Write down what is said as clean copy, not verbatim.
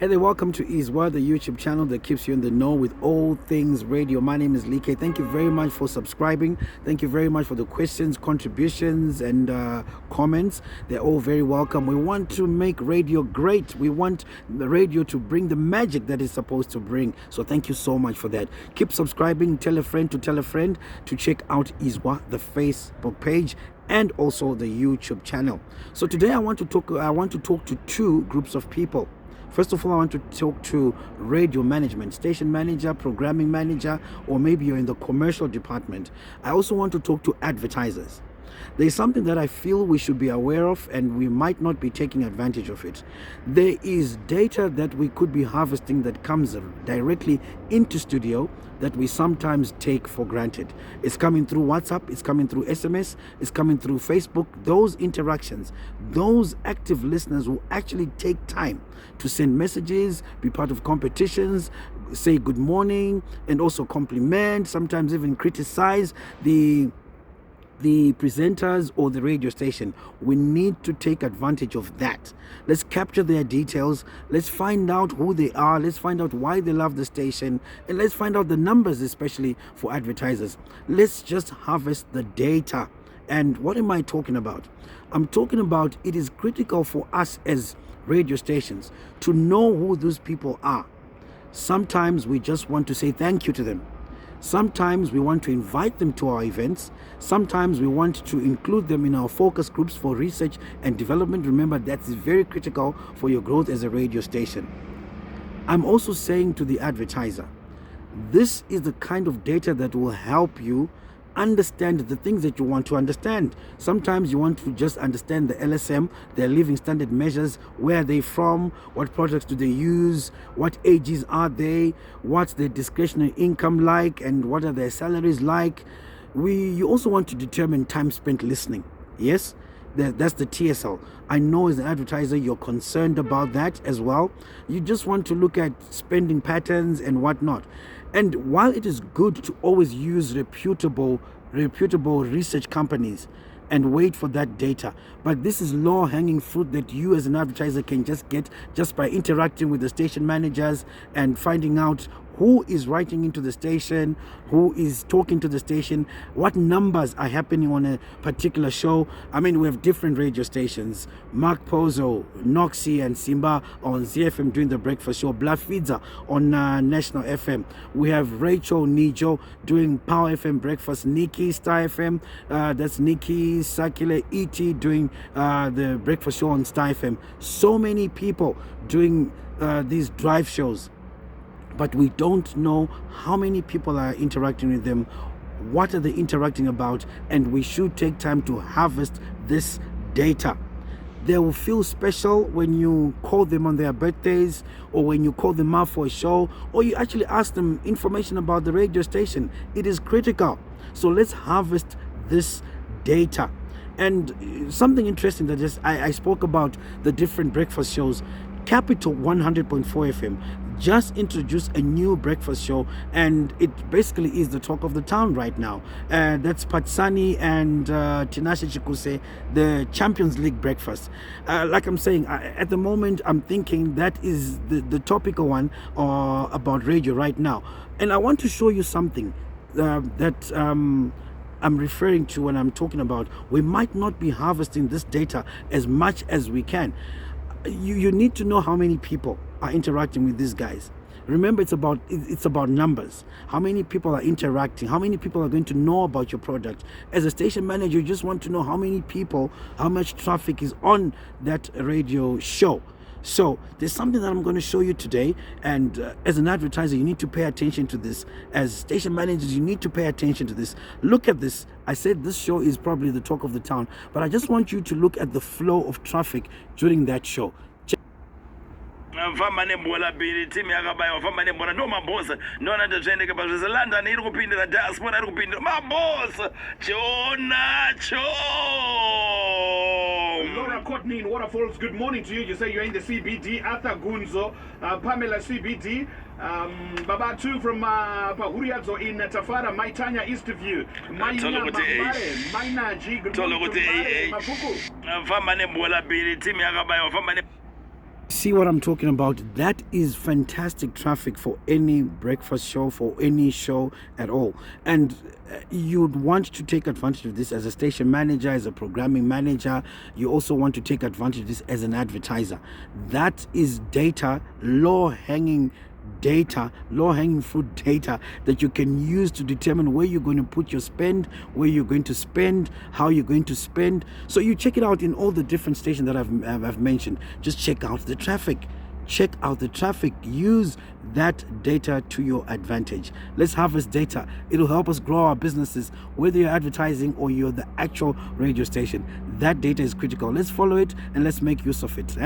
Hey there, welcome to Izwa, the YouTube channel that keeps you in the know with all things radio. My name is Like. Thank you very much for subscribing. Thank you very much for the questions, contributions, and comments. They're all very welcome. We want to make radio great. We want the radio to bring the magic that it's supposed to bring. So thank you so much for that. Keep subscribing. Tell a friend to check out Izwa, the Facebook page, and also the YouTube channel. So today I want to talk to two groups of people. First of all, I want to talk to radio management, station manager, programming manager, or maybe you're in the commercial department. I also want to talk to advertisers. There's something that I feel we should be aware of, and we might not be taking advantage of it. There is data that we could be harvesting that comes directly into studio that we sometimes take for granted. It's coming through WhatsApp, it's coming through SMS, it's coming through Facebook. Those interactions, those active listeners will actually take time to send messages, be part of competitions, say good morning, and also compliment, sometimes even criticize the presenters or the radio station. We need to take advantage of that. Let's capture their details. Let's find out who they are. Let's find out why they love the station. And let's find out the numbers, especially for advertisers. Let's just harvest the data. And what am I talking about? I'm talking about it is critical for us as radio stations to know who those people are. Sometimes we just want to say thank you to them. Sometimes we want to invite them to our events. Sometimes we want to include them in our focus groups for research and development. Remember, that's very critical for your growth as a radio station. I'm also saying to the advertiser, this is the kind of data that will help you understand the things that you want to understand. Sometimes you want to just understand the LSM, their living standard measures, where are they from, what products do they use, what ages are they, what's their discretionary income like, and what are their salaries like. You also want to determine time spent listening. Yes, that's the TSL. I know as an advertiser you're concerned about that as well. You just want to look at spending patterns and whatnot. And while it is good to always use reputable research companies and wait for that data, but this is low-hanging fruit that you as an advertiser can just get just by interacting with the station managers and finding out who is writing into the station, who is talking to the station, what numbers are happening on a particular show. I mean, we have different radio stations. Mark Pozo, Noxie, and Simba on ZFM doing the breakfast show. Blafidza on National FM. We have Rachel Nijo doing Power FM breakfast. Nikki Star FM, that's Nikki Sakile E.T. doing the breakfast show on Star FM. So many people doing these drive shows. But we don't know how many people are interacting with them, what are they interacting about, and we should take time to harvest this data. They will feel special when you call them on their birthdays, or when you call them out for a show, or you actually ask them information about the radio station. It is critical. So let's harvest this data. And something interesting that I spoke about the different breakfast shows. Capital 100.4 FM just introduced a new breakfast show, and it basically is the talk of the town right now. That's Patsani and Tinashe Chikuse, the Champions League breakfast. Like I'm saying, at the moment, I'm thinking that is the topical one about radio right now. And I want to show you something that I'm referring to when I'm talking about we might not be harvesting this data as much as we can. You need to know how many people are interacting with these guys. Remember, it's about numbers. How many people are interacting? How many people are going to know about your product? As a station manager, you just want to know how many people, how much traffic is on that radio show. So there's something that I'm going to show you today, and as an advertiser you need to pay attention to this. As station managers you need to pay attention to this. Look at this. I said this show is probably the talk of the town, but I just want you to look at the flow of traffic during that show. Mfamba nembola bili timu yakabayo mfamba nembola ndo mabosa ndo anatendeka pa London iri kupindira diaspora iri kupindira mabosa chonacho. Laura Courtney in Waterfalls, good morning to you. You say you're in the CBD. Arthur Gunzo, Pamela CBD, Babatu from Pahuriadzo in Tafara, Maitanya Eastview, Maina Mambare, Maina G, good morning to Mapuku. Mfamba nembola bili timu yakabayo mfamba see what I'm talking about? That is fantastic traffic for any breakfast show, for any show at all. And you'd want to take advantage of this as a station manager, as a programming manager. You also want to take advantage of this as an advertiser. That is data, low-hanging fruit data that you can use to determine where you're going to put your spend, where you're going to spend, how you're going to spend. So you check it out in all the different stations that I've mentioned. Just check out the traffic. Use that data to your advantage. Let's harvest data. It'll help us grow our businesses, whether you're advertising or you're the actual radio station. That data is critical. Let's follow it and let's make use of it.